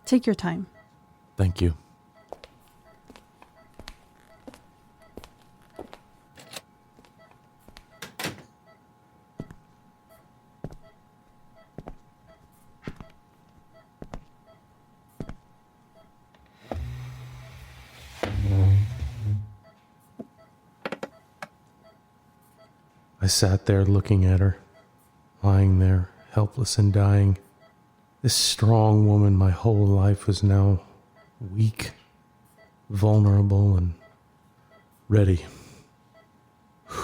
Take your time. Thank you. I sat there looking at her, lying there, helpless and dying. This strong woman my whole life was now weak, vulnerable, and ready. I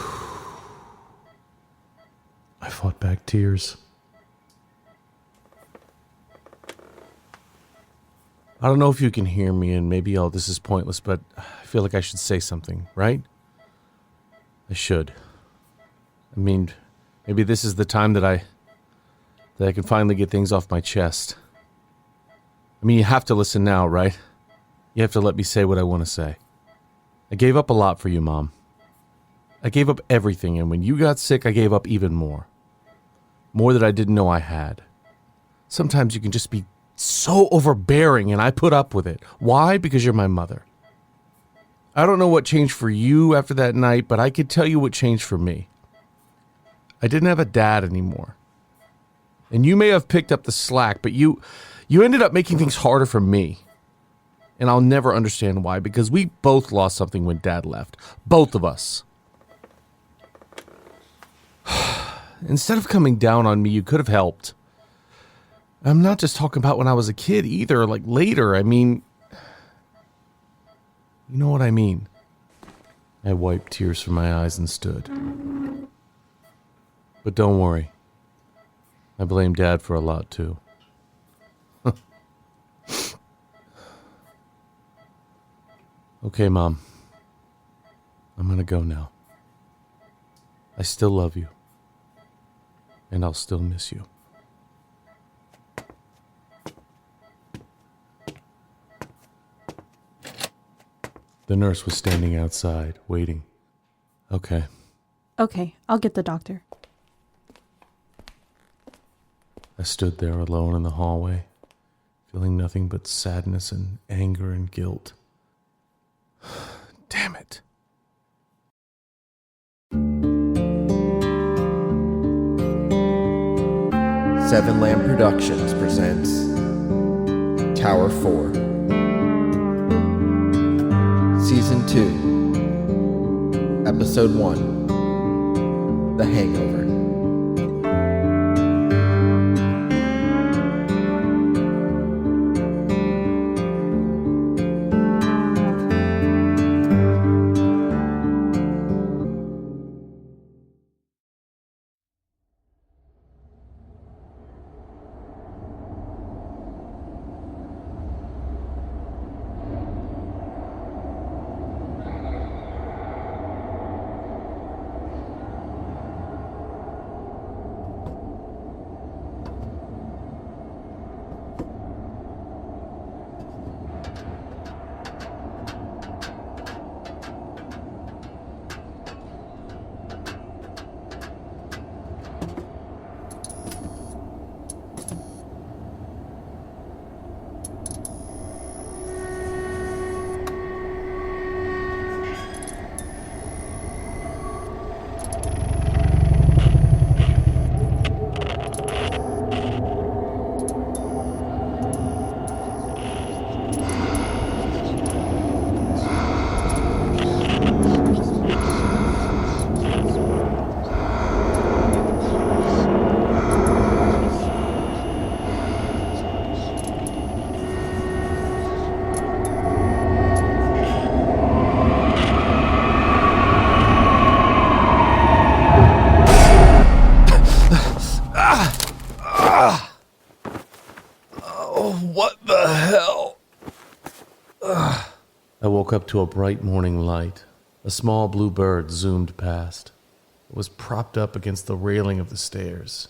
fought back tears. I don't know if you can hear me, and maybe all this is pointless, but I feel like I should say something, right? I should. I mean, maybe this is the time that I can finally get things off my chest. I mean, you have to listen now, right? You have to let me say what I want to say. I gave up a lot for you, Mom. I gave up everything, and when you got sick, I gave up even more. More that I didn't know I had. Sometimes you can just be so overbearing, and I put up with it. Why? Because you're my mother. I don't know what changed for you after that night, but I can tell you what changed for me. I didn't have a dad anymore. And you may have picked up the slack, but you ended up making things harder for me. And I'll never understand why, because we both lost something when Dad left. Both of us. Instead of coming down on me, you could have helped. I'm not just talking about when I was a kid either, like later. I mean, you know what I mean. I wiped tears from my eyes and stood. But don't worry. I blame Dad for a lot, too. Okay, Mom. I'm gonna go now. I still love you. And I'll still miss you. The nurse was standing outside, waiting. Okay. Okay, I'll get the doctor. I stood there alone in the hallway, feeling nothing but sadness and anger and guilt. Damn it. Seven Lamb Productions presents Tower 4 Season 2 Episode 1 The Hangover. I woke up to a bright morning light. A small blue bird zoomed past. It was propped up against the railing of the stairs,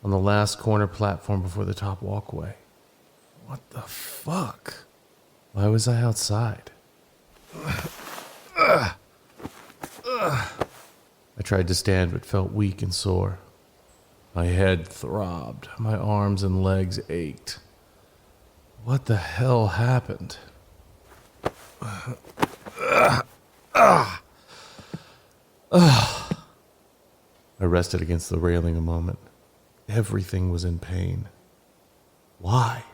on the last corner platform before the top walkway. What the fuck? Why was I outside? I tried to stand but felt weak and sore. My head throbbed. My arms and legs ached. What the hell happened? I rested against the railing a moment. Everything was in pain. Why?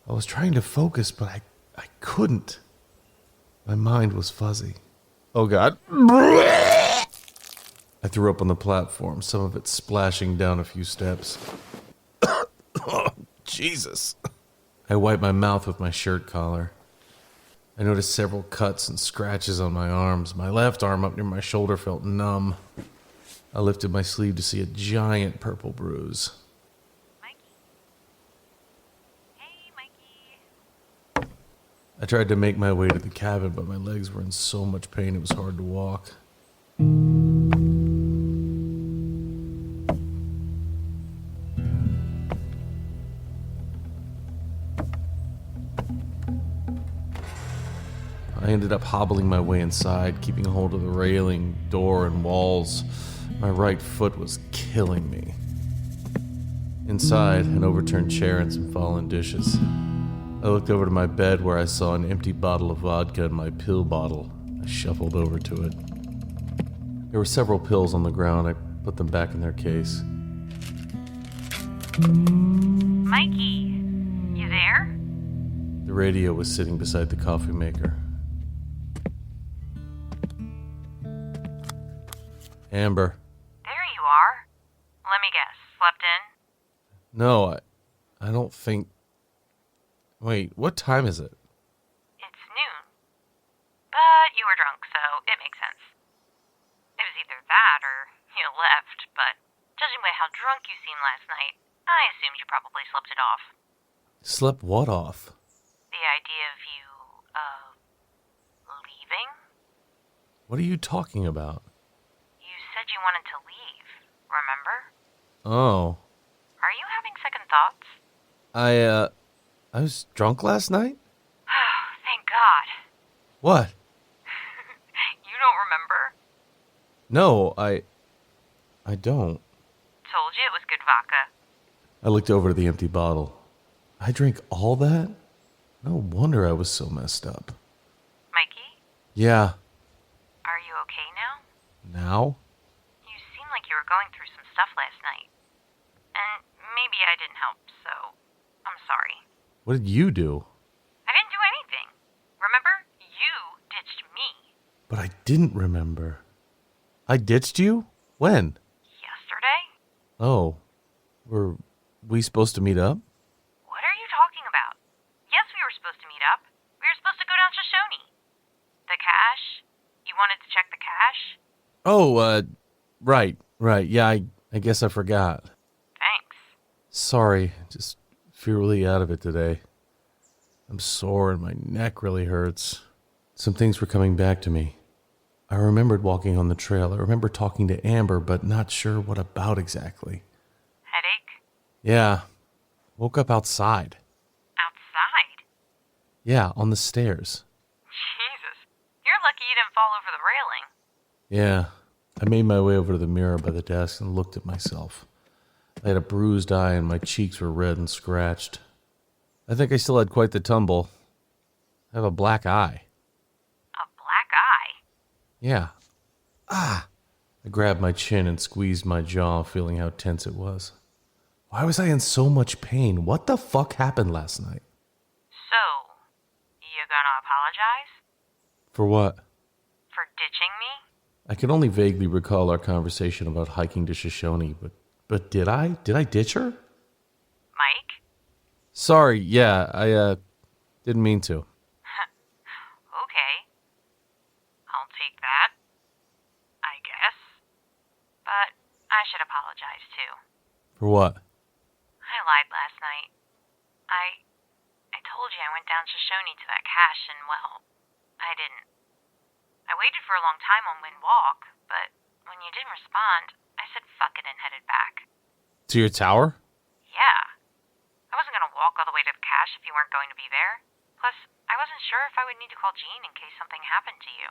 I was trying to focus, but I couldn't. My mind was fuzzy. Oh, God. I threw up on the platform, some of it splashing down a few steps. Oh, Jesus. I wiped my mouth with my shirt collar. I noticed several cuts and scratches on my arms. My left arm up near my shoulder felt numb. I lifted my sleeve to see a giant purple bruise. Mikey? Hey, Mikey. I tried to make my way to the cabin, but my legs were in so much pain it was hard to walk. I ended up hobbling my way inside, keeping hold of the railing, door, and walls. My right foot was killing me. Inside, an overturned chair and some fallen dishes. I looked over to my bed where I saw an empty bottle of vodka and my pill bottle. I shuffled over to it. There were several pills on the ground. I put them back in their case. Mikey, you there? The radio was sitting beside the coffee maker. Amber. There you are. Let me guess. Slept in? No, I don't think... Wait, what time is it? It's noon. But you were drunk, so it makes sense. It was either that or you left, but judging by how drunk you seemed last night, I assumed you probably slept it off. Slept what off? The idea of you, leaving? What are you talking about? You said you wanted to leave, remember? Oh. Are you having second thoughts? I was drunk last night? Thank God. What? You don't remember? No, I don't. Told you it was good vodka. I looked over to the empty bottle. I drank all that? No wonder I was so messed up. Mikey, Yeah. are you okay now? Now? You seem like you were going through some stuff last night. And maybe I didn't help, so I'm sorry. What did you do? I didn't do anything. Remember? You ditched me. But I didn't remember. I ditched you? When? Yesterday? Oh. Were we supposed to meet up? What are you talking about? Yes, we were supposed to meet up. We were supposed to go down to Shoshone. The cash? You wanted to check the cash? Oh, right. Yeah, I guess I forgot. Thanks. Sorry, just feel really out of it today. I'm sore and my neck really hurts. Some things were coming back to me. I remembered walking on the trail. I remember talking to Amber, but not sure what about exactly. Headache? Yeah, woke up outside. Outside? Yeah, on the stairs. Jesus. You're lucky you didn't fall over the railing. Yeah, I made my way over to the mirror by the desk and looked at myself. I had a bruised eye and my cheeks were red and scratched. I think I still had quite the tumble. I have a black eye. A black eye? Yeah. I grabbed my chin and squeezed my jaw, feeling how tense it was. Why was I in so much pain? What the fuck happened last night? So, you gonna apologize? For what? For ditching me? I can only vaguely recall our conversation about hiking to Shoshone, but did I? Did I ditch her? Mike? Sorry, yeah, I didn't mean to. Okay. I'll take that. I guess. But I should apologize too. For what? I lied last night. I told you I went down Shoshone to that cache and, well, I didn't. I waited for a long time on Wind Walk, but when you didn't respond, I said fuck it and headed back. To your tower? Yeah. I wasn't gonna walk all the way to the cache if you weren't going to be there. Plus, I wasn't sure if I would need to call Jean in case something happened to you.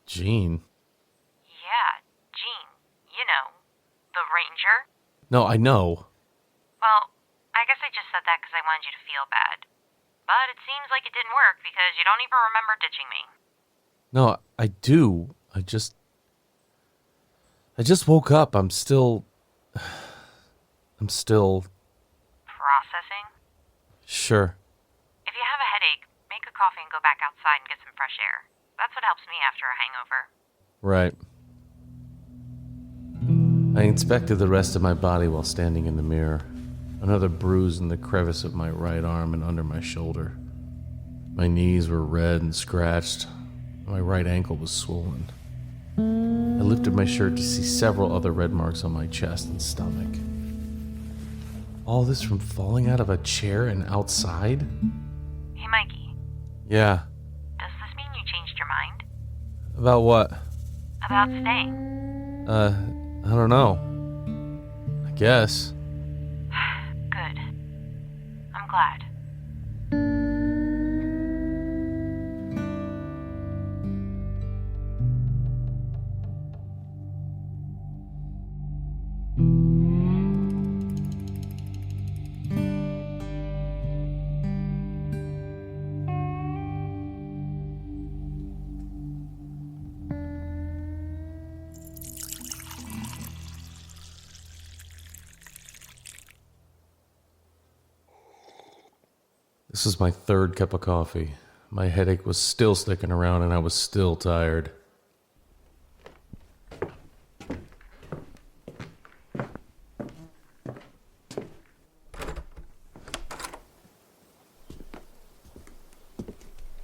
Jean? Yeah, Jean. You know, the ranger. No, I know. Well, I guess I just said that because I wanted you to feel bad. But it seems like it didn't work because you don't even remember ditching me. No, I do. I just woke up. I'm still Processing? Sure. If you have a headache, make a coffee and go back outside and get some fresh air. That's what helps me after a hangover. Right. I inspected the rest of my body while standing in the mirror. Another bruise in the crevice of my right arm and under my shoulder. My knees were red and scratched. My right ankle was swollen. I lifted my shirt to see several other red marks on my chest and stomach. All this from falling out of a chair and outside? Hey, Mikey. Yeah. Does this mean you changed your mind? About what? About staying? I don't know. I guess. Good. I'm glad. This is my third cup of coffee. My headache was still sticking around and I was still tired.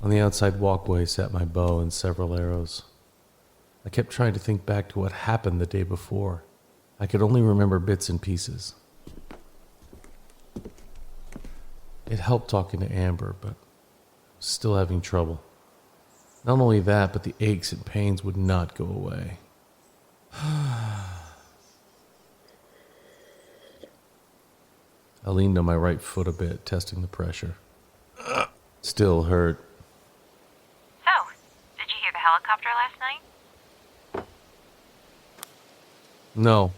On the outside walkway sat my bow and several arrows. I kept trying to think back to what happened the day before. I could only remember bits and pieces. It helped talking to Amber, but I was still having trouble. Not only that, but the aches and pains would not go away. I leaned on my right foot a bit, testing the pressure. Still hurt. So, did you hear the helicopter last night? No.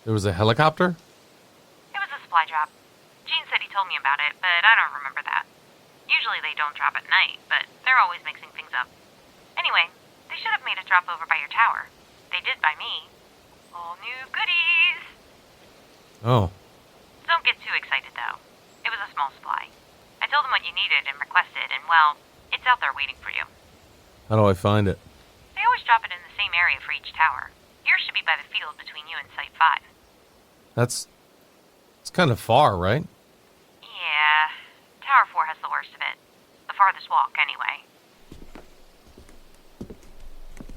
There was a helicopter? It was a supply drop. Gene said he told me about it, but I don't remember that. Usually they don't drop at night, but they're always mixing things up. Anyway, they should have made a drop over by your tower. They did by me. All new goodies! Oh. Don't get too excited, though. It was a small supply. I told them what you needed and requested, and, well, it's out there waiting for you. How do I find it? They always drop it in the same area for each tower. Yours should be by the field between you and Site 5. It's kind of far, right? Yeah, Tower 4 has the worst of it. The farthest walk, anyway.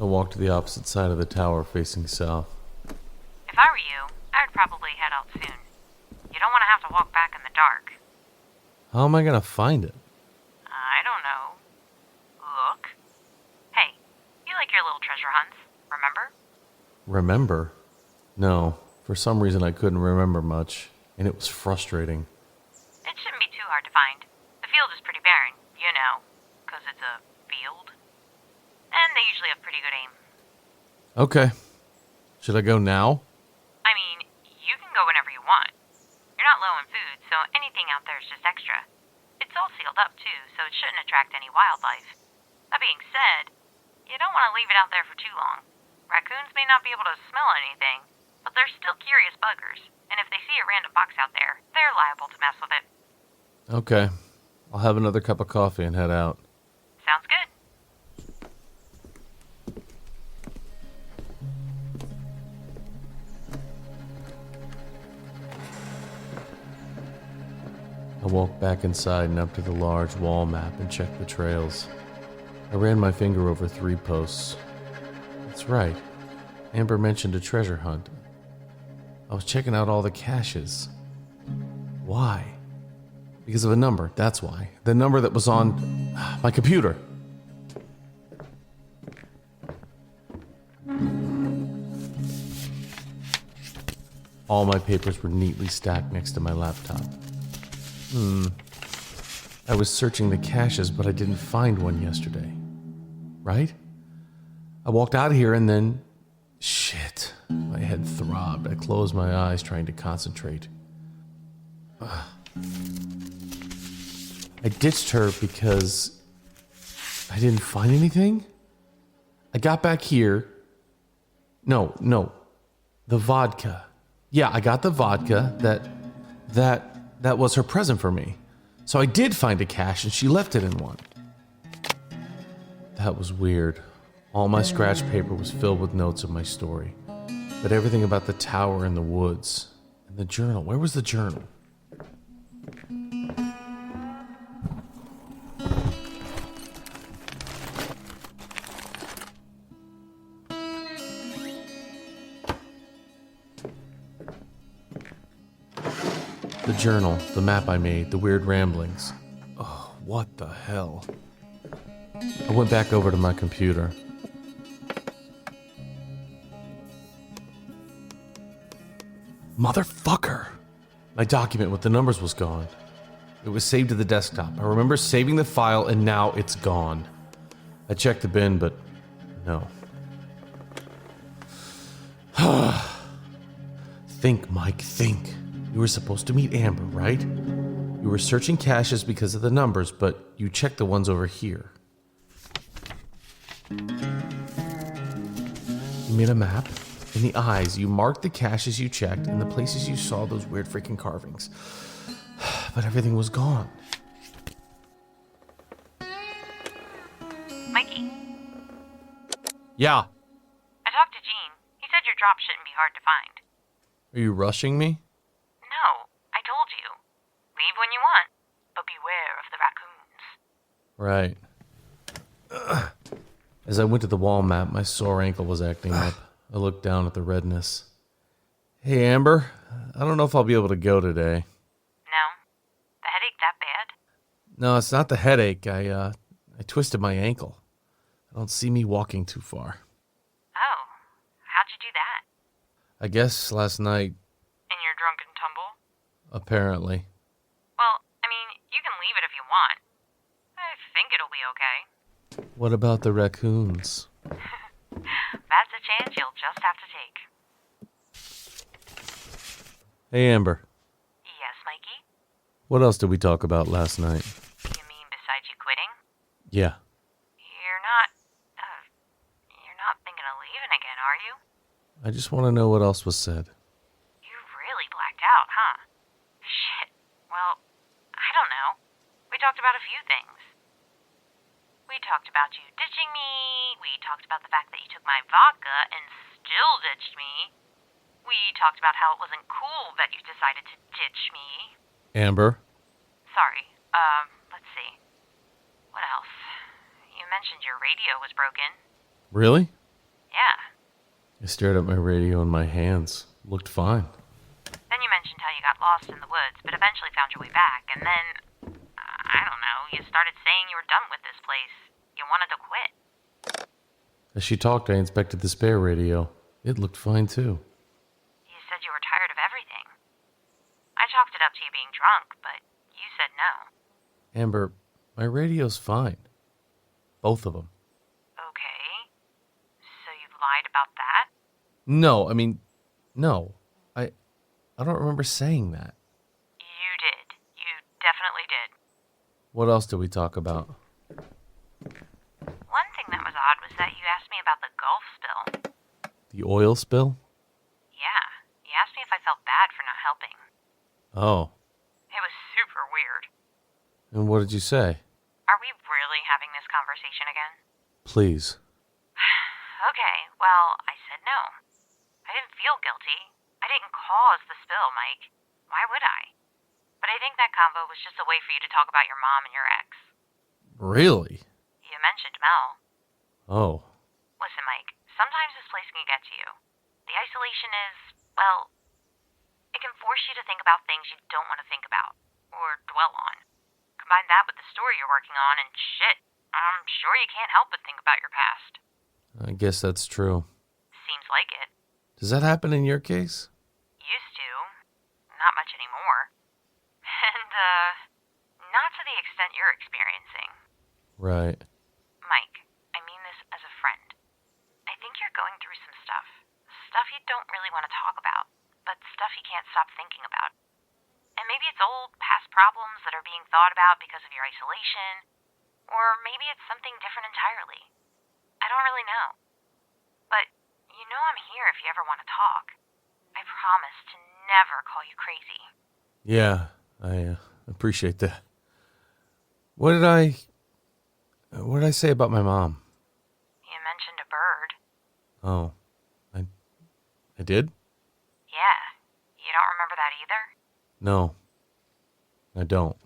I walked to the opposite side of the tower, facing south. If I were you, I would probably head out soon. You don't want to have to walk back in the dark. How am I gonna find it? I don't know. Look. Hey, you like your little treasure hunts, remember? Remember? No. For some reason I couldn't remember much, and it was frustrating. It shouldn't be too hard to find. The field is pretty barren, you know, 'cause it's a field. And they usually have pretty good aim. Okay. Should I go now? I mean, you can go whenever you want. You're not low in food, so anything out there is just extra. It's all sealed up, too, so it shouldn't attract any wildlife. That being said, you don't want to leave it out there for too long. Raccoons may not be able to smell anything, but they're still curious buggers, and if they see a random box out there, they're liable to mess with it. Okay. I'll have another cup of coffee and head out. Sounds good. I walked back inside and up to the large wall map and checked the trails. I ran my finger over 3 posts. That's right. Amber mentioned a treasure hunt. I was checking out all the caches. Why? Because of a number, that's why. The number that was on my computer. All my papers were neatly stacked next to my laptop. I was searching the caches, but I didn't find one yesterday. Right? I walked out of here and then... Shit. My head throbbed. I closed my eyes, trying to concentrate. I ditched her because I didn't find anything. I got back here. No. The vodka. Yeah, I got the vodka. That was her present for me. So I did find a cache and she left it in one. That was weird. All my scratch paper was filled with notes of my story. But everything about the tower and the woods. And the journal. Where was the journal? The journal, the map I made, the weird ramblings. Oh, what the hell? I went back over to my computer. Motherfucker! My document with the numbers was gone. It was saved to the desktop. I remember saving the file and now it's gone. I checked the bin, but no. Think, Mike, think. You were supposed to meet Amber, right? You were searching caches because of the numbers, but you checked the ones over here. You made a map. In the eyes, you marked the caches you checked and the places you saw those weird freaking carvings. But everything was gone. Mikey, Yeah. I talked to Gene. He said your drop shouldn't be hard to find. Are you rushing me? No, I told you. Leave when you want, but beware of the raccoons. Right. As I went to the wall map, my sore ankle was acting up. I looked down at the redness. Hey, Amber. I don't know if I'll be able to go today. No? The headache that bad? No, it's not the headache. I twisted my ankle. I don't see me walking too far. Oh, how'd you do that? I guess last night, In your drunken tumble? apparently. Well, I mean, you can leave it if you want. I think it'll be okay. What about the raccoons? That's a chance you'll just have to take. Hey, Amber. Yes, Mikey? What else did we talk about last night? You mean besides you quitting? Yeah. You're not thinking of leaving again, are you? I just want to know what else was said. You really blacked out, huh? Shit. Well, I don't know. We talked about a few things. We talked about you ditching me. We talked about the fact that you took my vodka and still ditched me. We talked about how it wasn't cool that you decided to ditch me. Amber? Sorry. Let's see. What else? You mentioned your radio was broken. Really? Yeah. I stared at my radio in my hands. Looked fine. Then you mentioned how you got lost in the woods, but eventually found your way back, and then, I don't know, you started saying you were done with this place. You wanted to quit. As she talked, I inspected the spare radio. It looked fine, too. You said you were tired of everything. I chalked it up to you being drunk, but you said no. Amber, my radio's fine. Both of them. Okay. So you've lied about that? No, no. I don't remember saying that. You did. You definitely did. What else did we talk about? One thing that was odd was that you asked me about the Gulf spill. The oil spill? Yeah. You asked me if I felt bad for not helping. Oh. It was super weird. And what did you say? Are we really having this conversation again? Please. Okay, well, I said no. I didn't feel guilty. I didn't cause the spill, Mike. Why would I? But I think that convo was just a way for you to talk about your mom and your ex. Really? You mentioned Mel. Oh. Listen, Mike, sometimes this place can get to you. The isolation is, well, it can force you to think about things you don't want to think about, or dwell on. Combine that with the story you're working on, and shit, I'm sure you can't help but think about your past. I guess that's true. Seems like it. Does that happen in your case? Used to. Not much anymore. And, not to the extent you're experiencing. Right. Mike, I mean this as a friend. I think you're going through some stuff. Stuff you don't really want to talk about, but stuff you can't stop thinking about. And maybe it's old, past problems that are being thought about because of your isolation. Or maybe it's something different entirely. I don't really know. But you know I'm here if you ever want to talk. I promise to never call you crazy. Yeah, I appreciate that. What did I say about my mom? You mentioned a bird. Oh, I did? Yeah. You don't remember that either? No, I don't.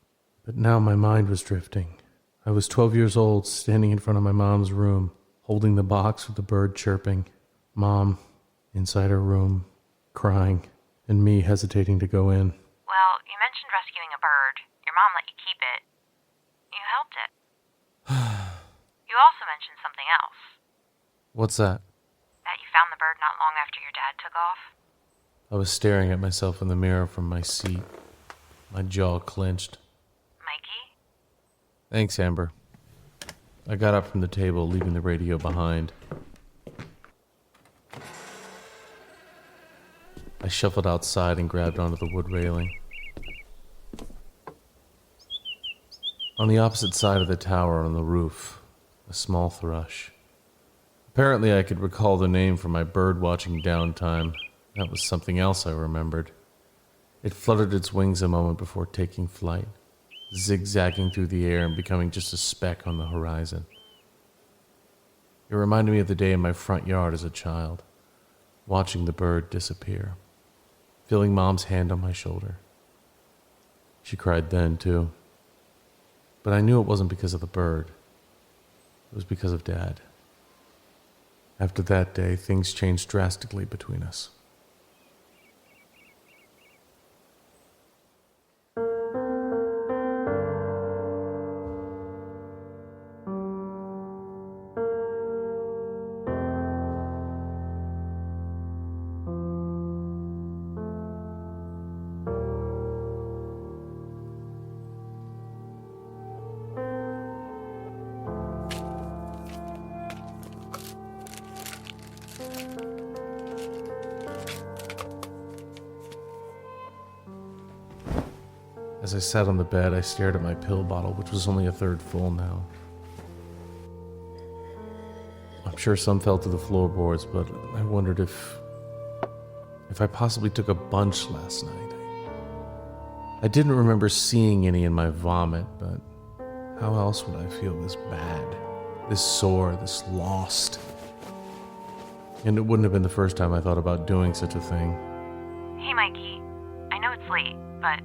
But now my mind was drifting. I was 12 years old, standing in front of my mom's room, holding the box with the bird chirping. Mom, inside her room, crying, and me hesitating to go in. Well, you mentioned rescuing a bird. Your mom let you keep it. You helped it. You also mentioned something else. What's that? That you found the bird not long after your dad took off. I was staring at myself in the mirror from my seat, my jaw clenched. Mikey? Thanks, Amber. I got up from the table, leaving the radio behind. I shuffled outside and grabbed onto the wood railing. On the opposite side of the tower on the roof, a small thrush. Apparently I could recall the name from my bird-watching downtime. That was something else I remembered. It fluttered its wings a moment before taking flight, zigzagging through the air and becoming just a speck on the horizon. It reminded me of the day in my front yard as a child, watching the bird disappear, feeling Mom's hand on my shoulder. She cried then, too. But I knew it wasn't because of the bird. It was because of Dad. After that day, things changed drastically between us. As I sat on the bed, I stared at my pill bottle, which was only a third full now. I'm sure some fell to the floorboards, but I wondered if I possibly took a bunch last night. I didn't remember seeing any in my vomit, but how else would I feel this bad, this sore, this lost? And it wouldn't have been the first time I thought about doing such a thing. Hey, Mikey. I know it's late, but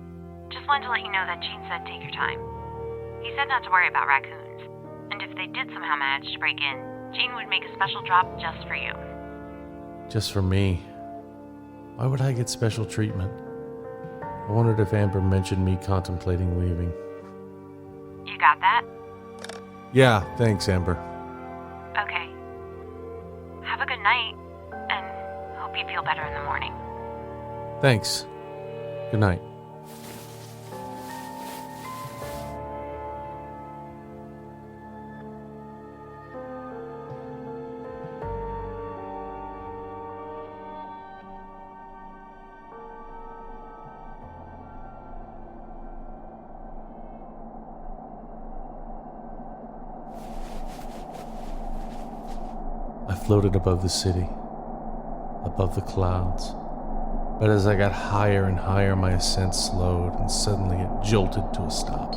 just wanted to let you know that Gene said take your time. He said not to worry about raccoons, and if they did somehow manage to break in, Gene would make a special drop just for you. Just for me? Why would I get special treatment? I wondered if Amber mentioned me contemplating leaving. You got that? Yeah, thanks, Amber. Okay. Have a good night, and hope you feel better in the morning. Thanks. Good night. I floated above the city, above the clouds. But as I got higher and higher, my ascent slowed, and suddenly it jolted to a stop.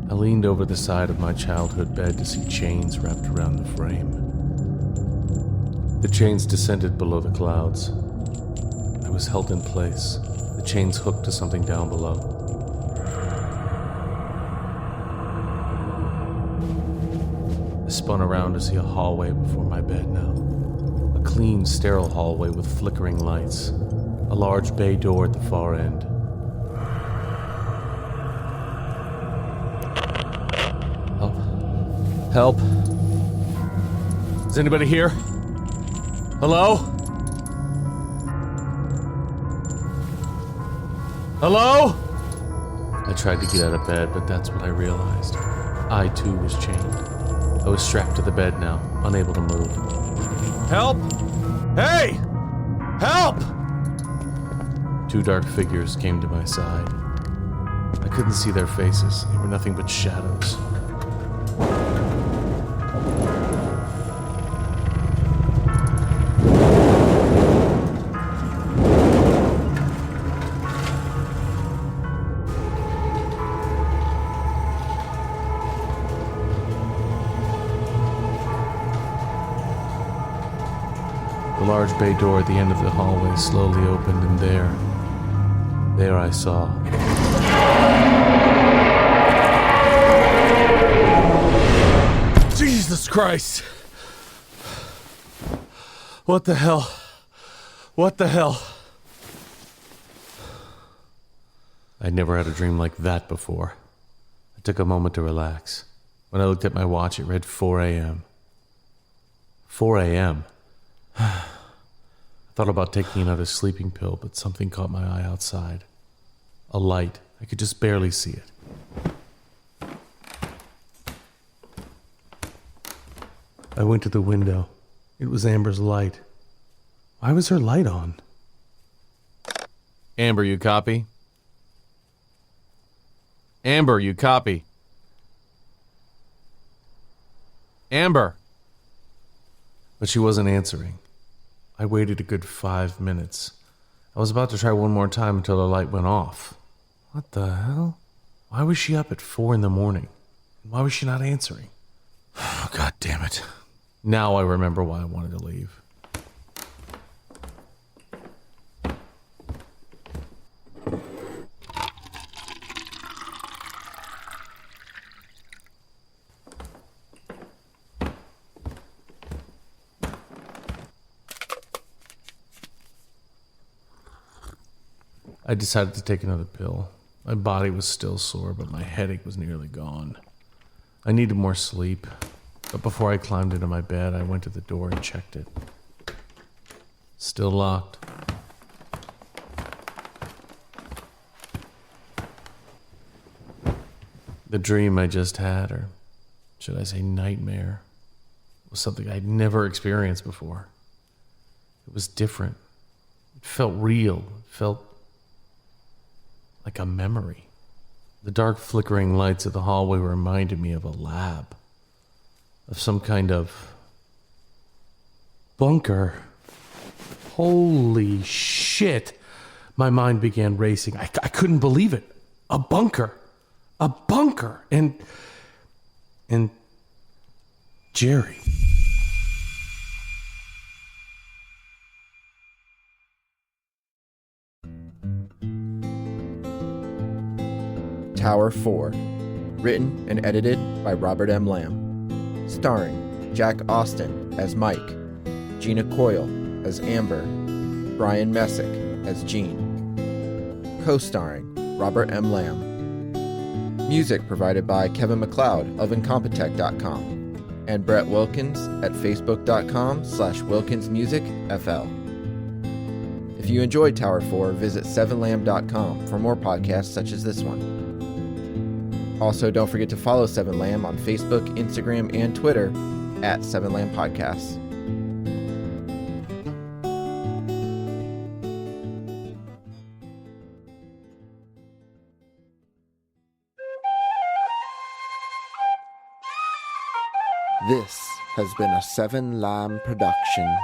I leaned over the side of my childhood bed to see chains wrapped around the frame. The chains descended below the clouds. I was held in place, the chains hooked to something down below. I spun around to see a hallway before my bed now. A clean, sterile hallway with flickering lights. A large bay door at the far end. Help. Help. Is anybody here? Hello? Hello? I tried to get out of bed, but that's what I realized. I too was chained. I was strapped to the bed now, unable to move. Help! Hey! Help! Two dark figures came to my side. I couldn't see their faces. They were nothing but shadows. The large bay door at the end of the hallway slowly opened, and there I saw. Jesus Christ! What the hell? What the hell? I'd never had a dream like that before. I took a moment to relax. When I looked at my watch, it read 4 a.m. 4 a.m.? I thought about taking another sleeping pill, but something caught my eye outside. A light. I could just barely see it. I went to the window. It was Amber's light. Why was her light on? Amber, you copy? Amber, you copy? Amber! But she wasn't answering. I waited a good 5 minutes. I was about to try one more time until the light went off. What the hell? Why was she up at 4 in the morning? Why was she not answering? Oh, God damn it. Now I remember why I wanted to leave. I decided to take another pill. My body was still sore, but my headache was nearly gone. I needed more sleep, but before I climbed into my bed, I went to the door and checked it. Still locked. The dream I just had, or should I say nightmare, was something I'd never experienced before. It was different. It felt real. It felt like a memory. The dark flickering lights of the hallway reminded me of a lab. Of some kind of bunker. Holy shit. My mind began racing. I couldn't believe it. A bunker. A bunker. And Jerry. Tower 4. Written and edited by Robert M. Lamb. Starring Jack Austin as Mike, Gina Coyle as Amber, Brian Messick as Gene. Co-starring Robert M. Lamb. Music provided by Kevin MacLeod of Incompetech.com and Brett Wilkins at Facebook.com/WilkinsMusicFL. If you enjoyed Tower 4, visit 7lamb.com for more podcasts such as this one. Also, don't forget to follow 7lamb on Facebook, Instagram, and Twitter at 7lamb Podcasts. This has been a 7lamb production.